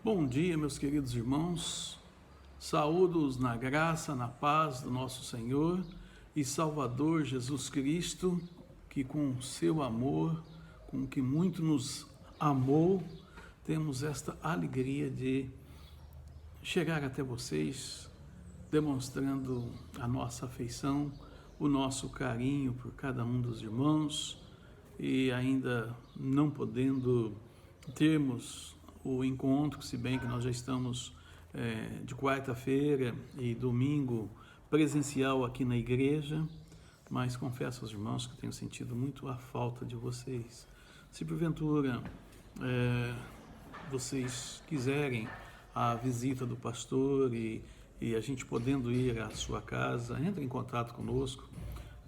Bom dia, meus queridos irmãos. Saúdo-os na graça, na paz do nosso Senhor e Salvador Jesus Cristo, que com seu amor, com que muito nos amou, temos esta alegria de chegar até vocês, demonstrando a nossa afeição, o nosso carinho por cada um dos irmãos e ainda não podendo termos o encontro, se bem que nós já estamos de quarta-feira e domingo presencial aqui na igreja, mas confesso aos irmãos que tenho sentido muito a falta de vocês. Se porventura vocês quiserem a visita do pastor e a gente podendo ir à sua casa, entre em contato conosco,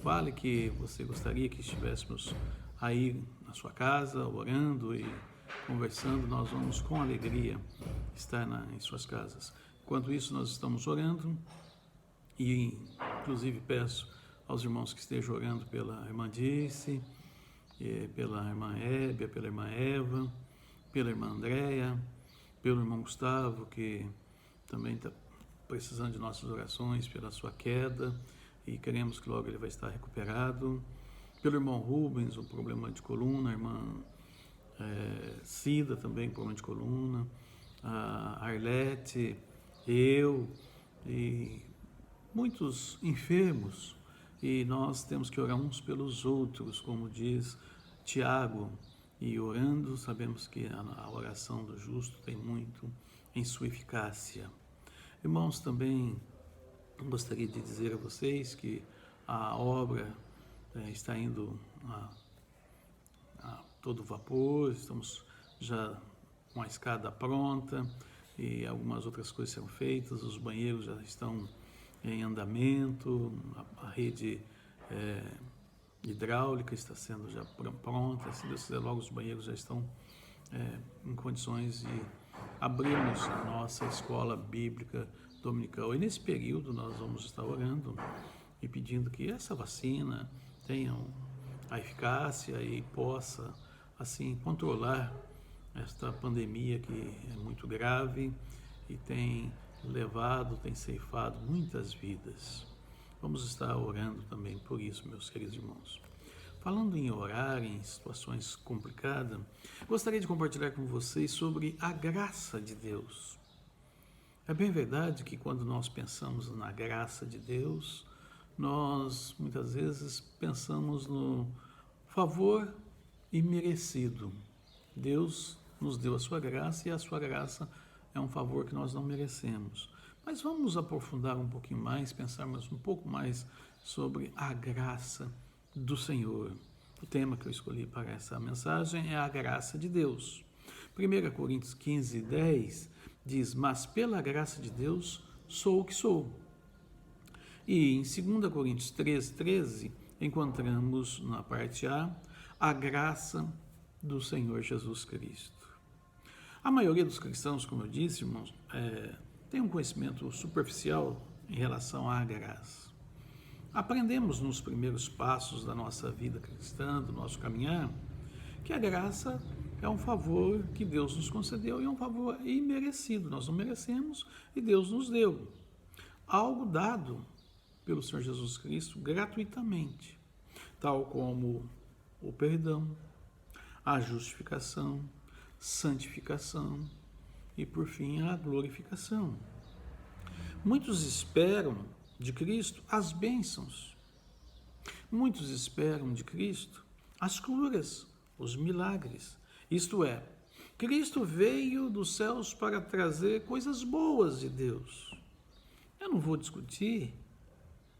fale que você gostaria que estivéssemos aí na sua casa, orando e conversando. Nós vamos com alegria estar em suas casas. Enquanto isso, nós estamos orando e inclusive peço aos irmãos que estejam orando pela irmã Dice, pela irmã Hébia, pela irmã Eva, pela irmã Andréia, pelo irmão Gustavo, que também está precisando de nossas orações pela sua queda e queremos que logo ele vai estar recuperado. Pelo irmão Rubens, um problema de coluna, a irmã Cida também, problema de coluna, a Arlete, eu e muitos enfermos, e nós temos que orar uns pelos outros, como diz Tiago, e orando sabemos que a oração do justo tem muito em sua eficácia. Irmãos, também gostaria de dizer a vocês que a obra está indo a todo vapor, estamos já com a escada pronta e algumas outras coisas serão feitas, os banheiros já estão em andamento, a rede hidráulica está sendo já pronta, se Deus quiser logo os banheiros já estão em condições de abrirmos a nossa escola bíblica dominical. E nesse período nós vamos estar orando e pedindo que essa vacina tenha a eficácia e possa assim controlar esta pandemia que é muito grave e tem ceifado muitas vidas. Vamos estar orando também por isso, meus queridos irmãos. Falando em orar em situações complicadas, gostaria de compartilhar com vocês sobre a graça de Deus. É bem verdade que quando nós pensamos na graça de Deus, nós muitas vezes pensamos no favor imerecido. Deus nos deu a sua graça e a sua graça é um favor que nós não merecemos. Mas vamos aprofundar um pouquinho mais, pensarmos um pouco mais sobre a graça do Senhor. O tema que eu escolhi para essa mensagem é a graça de Deus. 1 Coríntios 15, 10 diz: mas pela graça de Deus sou o que sou. E em 2 Coríntios 3, 13 encontramos na parte a graça do Senhor Jesus Cristo. A maioria dos cristãos, como eu disse, irmãos, tem um conhecimento superficial em relação à graça. Aprendemos nos primeiros passos da nossa vida cristã, do nosso caminhar, que a graça é um favor que Deus nos concedeu e é um favor imerecido. Nós não merecemos e Deus nos deu. Algo dado pelo Senhor Jesus Cristo gratuitamente, tal como o perdão, a justificação, santificação e, por fim, a glorificação. Muitos esperam de Cristo as bênçãos. Muitos esperam de Cristo as curas, os milagres. Isto é, Cristo veio dos céus para trazer coisas boas de Deus. Eu não vou discutir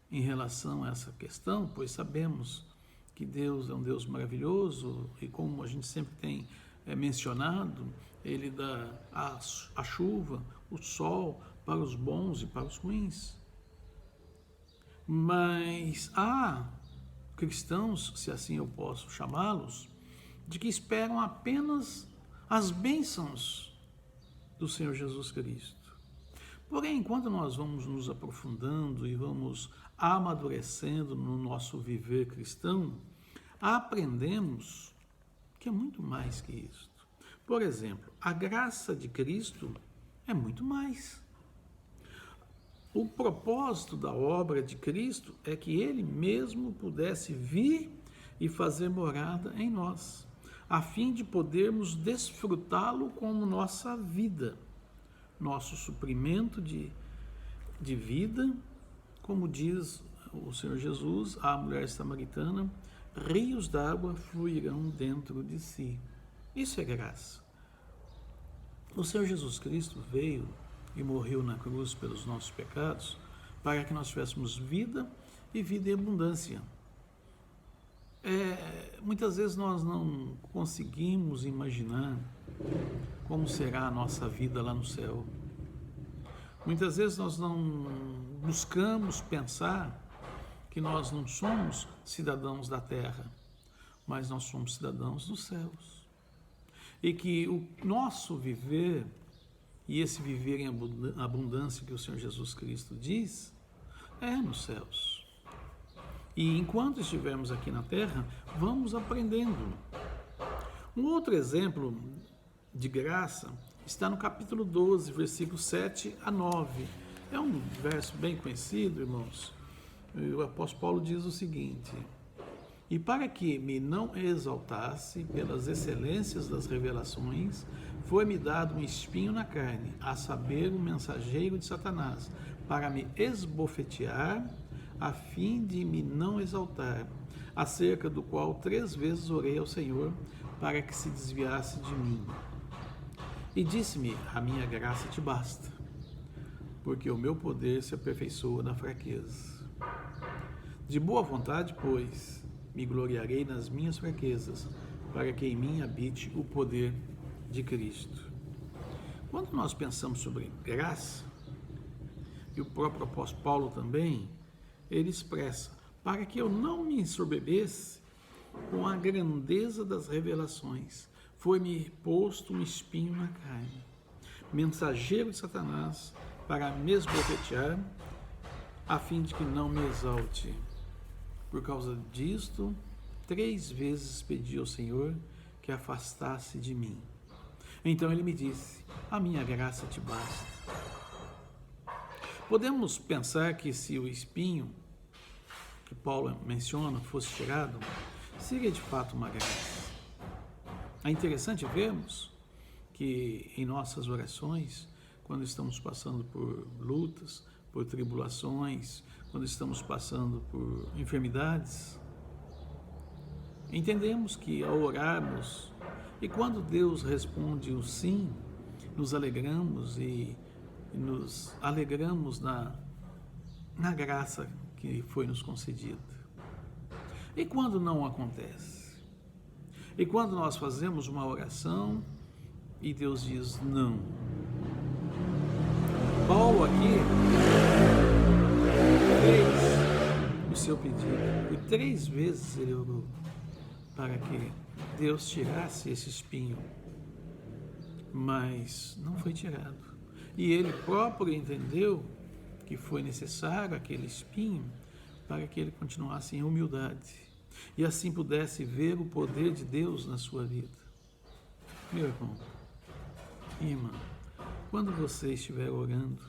em relação a essa questão, pois sabemos que Deus é um Deus maravilhoso e, como a gente sempre tem mencionado, Ele dá a chuva, o sol para os bons e para os ruins. Mas há cristãos, se assim eu posso chamá-los, de que esperam apenas as bênçãos do Senhor Jesus Cristo. Porém, enquanto nós vamos nos aprofundando e vamos amadurecendo no nosso viver cristão, aprendemos que é muito mais que isto. Por exemplo, a graça de Cristo é muito mais. O propósito da obra de Cristo é que Ele mesmo pudesse vir e fazer morada em nós, a fim de podermos desfrutá-lo como nossa vida, nosso suprimento de vida, como diz o Senhor Jesus à mulher samaritana, rios d'água fluirão dentro de si. Isso é graça. O Senhor Jesus Cristo veio e morreu na cruz pelos nossos pecados, para que nós tivéssemos vida e vida em abundância. Muitas vezes nós não conseguimos imaginar como será a nossa vida lá no céu. Muitas vezes nós não buscamos pensar que nós não somos cidadãos da terra, mas nós somos cidadãos dos céus. E que o nosso viver, e esse viver em abundância que o Senhor Jesus Cristo diz, é nos céus. E enquanto estivermos aqui na terra, vamos aprendendo. Um outro exemplo de graça está no capítulo 12, versículos 7 a 9. É um verso bem conhecido, irmãos. O apóstolo Paulo diz o seguinte: e para que me não exaltasse pelas excelências das revelações, foi-me dado um espinho na carne, a saber, o mensageiro de Satanás, para me esbofetear, a fim de me não exaltar, acerca do qual 3 vezes orei ao Senhor, para que se desviasse de mim. E disse-me: a minha graça te basta, porque o meu poder se aperfeiçoa na fraqueza. De boa vontade, pois, me gloriarei nas minhas fraquezas, para que em mim habite o poder de Cristo. Quando nós pensamos sobre graça, e o próprio apóstolo Paulo também, ele expressa: para que eu não me ensoberbesse com a grandeza das revelações, foi-me posto um espinho na carne, mensageiro de Satanás, para me esbofetear, a fim de que não me exalte. Por causa disto, 3 vezes pedi ao Senhor que afastasse de mim. Então ele me disse: a minha graça te basta. Podemos pensar que se o espinho que Paulo menciona fosse tirado, seria de fato uma graça. É interessante vermos que em nossas orações, quando estamos passando por lutas, por tribulações, quando estamos passando por enfermidades, entendemos que ao orarmos, e quando Deus responde o sim, nos alegramos e nos alegramos na graça que foi nos concedida. E quando não acontece? E quando nós fazemos uma oração e Deus diz não? Paulo aqui fez o seu pedido e 3 vezes ele orou para que Deus tirasse esse espinho, mas não foi tirado. E ele próprio entendeu que foi necessário aquele espinho para que ele continuasse em humildade e assim pudesse ver o poder de Deus na sua vida. Meu irmão e irmã, quando você estiver orando,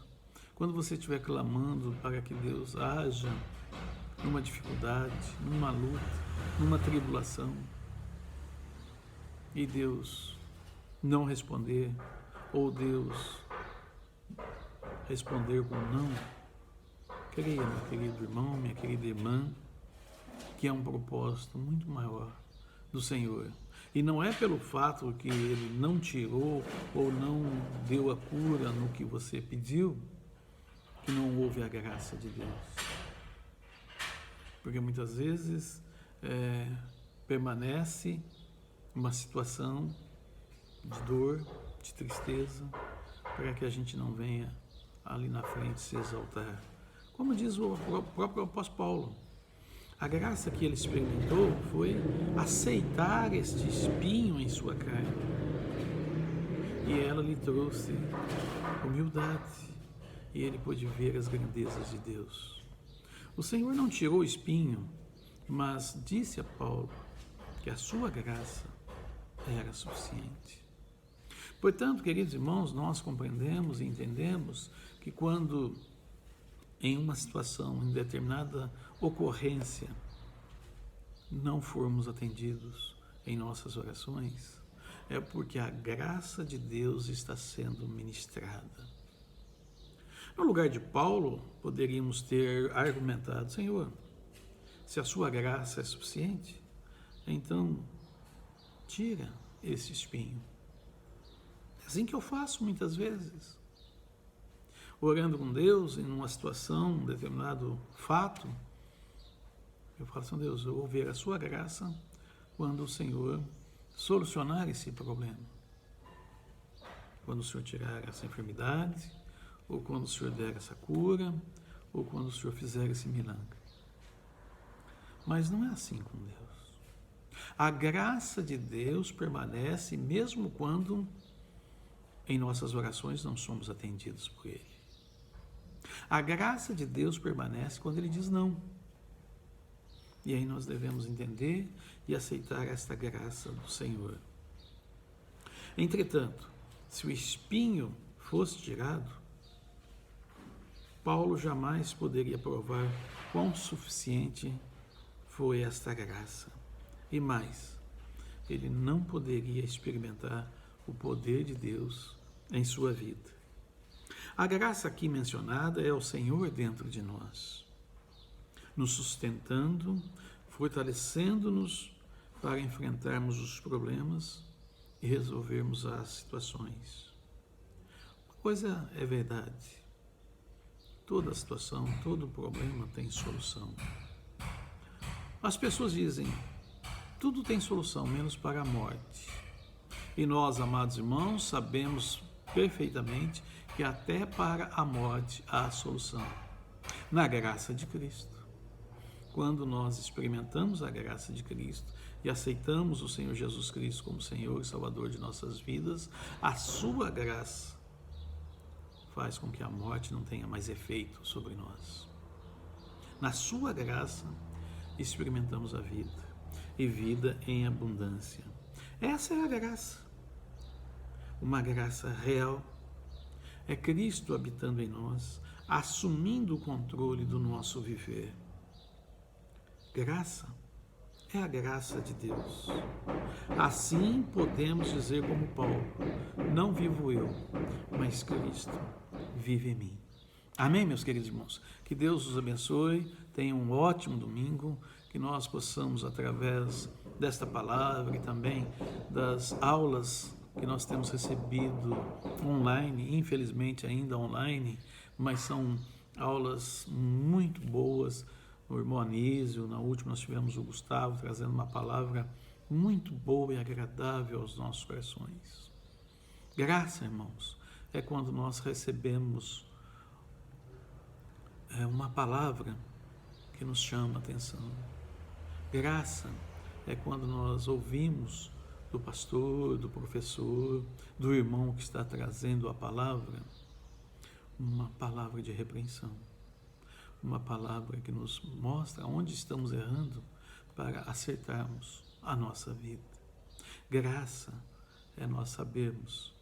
quando você estiver clamando para que Deus haja numa dificuldade, numa luta, numa tribulação, e Deus não responder, ou Deus responder com não, creia, meu querido irmão, minha querida irmã, que é um propósito muito maior do Senhor. E não é pelo fato que Ele não tirou ou não deu a cura no que você pediu, que não houve a graça de Deus. Porque muitas vezes permanece uma situação de dor, de tristeza, para que a gente não venha ali na frente se exaltar. Como diz o próprio apóstolo Paulo, a graça que ele experimentou foi aceitar este espinho em sua carne. E ela lhe trouxe humildade, e ele pôde ver as grandezas de Deus. O Senhor não tirou o espinho, mas disse a Paulo que a sua graça era suficiente. Portanto, queridos irmãos, nós compreendemos e entendemos que quando em uma situação, em determinada ocorrência, não formos atendidos em nossas orações, é porque a graça de Deus está sendo ministrada. No lugar de Paulo, poderíamos ter argumentado: Senhor, se a sua graça é suficiente, então tira esse espinho. É assim que eu faço muitas vezes. Orando com Deus em uma situação, um determinado fato, eu falo assim: Deus, eu vou ver a sua graça quando o Senhor solucionar esse problema. Quando o Senhor tirar essa enfermidade, ou quando o Senhor der essa cura, ou quando o Senhor fizer esse milagre. Mas não é assim com Deus. A graça de Deus permanece mesmo quando em nossas orações não somos atendidos por Ele. A graça de Deus permanece quando Ele diz não. E aí nós devemos entender e aceitar esta graça do Senhor. Entretanto, se o espinho fosse tirado, Paulo jamais poderia provar quão suficiente foi esta graça. E mais, ele não poderia experimentar o poder de Deus em sua vida. A graça aqui mencionada é o Senhor dentro de nós, nos sustentando, fortalecendo-nos para enfrentarmos os problemas e resolvermos as situações. Uma coisa é verdade: toda situação, todo problema tem solução. As pessoas dizem: tudo tem solução, menos para a morte. E nós, amados irmãos, sabemos perfeitamente que até para a morte há solução. Na graça de Cristo. Quando nós experimentamos a graça de Cristo e aceitamos o Senhor Jesus Cristo como Senhor e Salvador de nossas vidas, a sua graça faz com que a morte não tenha mais efeito sobre nós. Na sua graça, experimentamos a vida, e vida em abundância. Essa é a graça. Uma graça real. É Cristo habitando em nós, assumindo o controle do nosso viver. Graça é a graça de Deus. Assim podemos dizer como Paulo: não vivo eu, mas Cristo vive em mim. Amém, meus queridos irmãos? Que Deus os abençoe, tenham um ótimo domingo, que nós possamos, através desta palavra e também das aulas que nós temos recebido online, infelizmente ainda online, mas são aulas muito boas. O irmão Anísio, na última nós tivemos o Gustavo trazendo uma palavra muito boa e agradável aos nossos corações. Graça, irmãos, é quando nós recebemos uma palavra que nos chama a atenção. Graça é quando nós ouvimos do pastor, do professor, do irmão que está trazendo a palavra, uma palavra de repreensão, uma palavra que nos mostra onde estamos errando para acertarmos a nossa vida. Graça é nós sabermos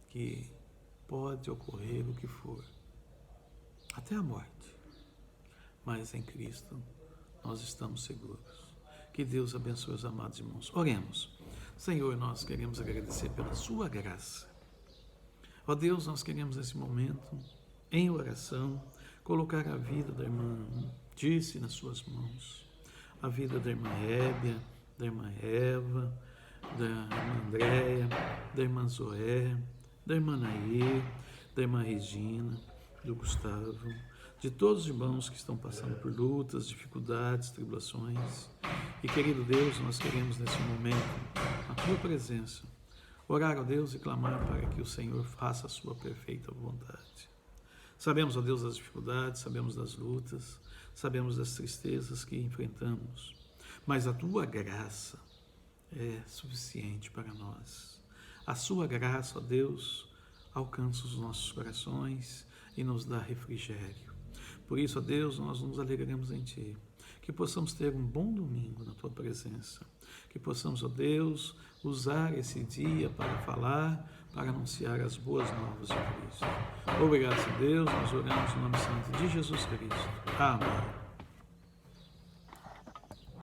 que pode ocorrer o que for, até a morte, mas em Cristo nós estamos seguros. Que Deus abençoe os amados irmãos. Oremos. Senhor, nós queremos agradecer pela sua graça. Ó Deus, nós queremos nesse momento, em oração, colocar a vida da irmã Dirce nas suas mãos, a vida da irmã Hébia, da irmã Eva, da irmã Andréia, da irmã Zoé, da irmã Nair, da irmã Regina, do Gustavo, de todos os irmãos que estão passando por lutas, dificuldades, tribulações. E, querido Deus, nós queremos nesse momento, na tua presença, orar a Deus e clamar para que o Senhor faça a sua perfeita vontade. Sabemos, ó Deus, das dificuldades, sabemos das lutas, sabemos das tristezas que enfrentamos, mas a tua graça é suficiente para nós. A sua graça, ó Deus, alcança os nossos corações e nos dá refrigério. Por isso, ó Deus, nós nos alegramos em Ti. Que possamos ter um bom domingo na Tua presença. Que possamos, ó Deus, usar esse dia para falar para anunciar as boas novas de Cristo. Obrigado, Deus, nós oramos no nome santo de Jesus Cristo. Amém.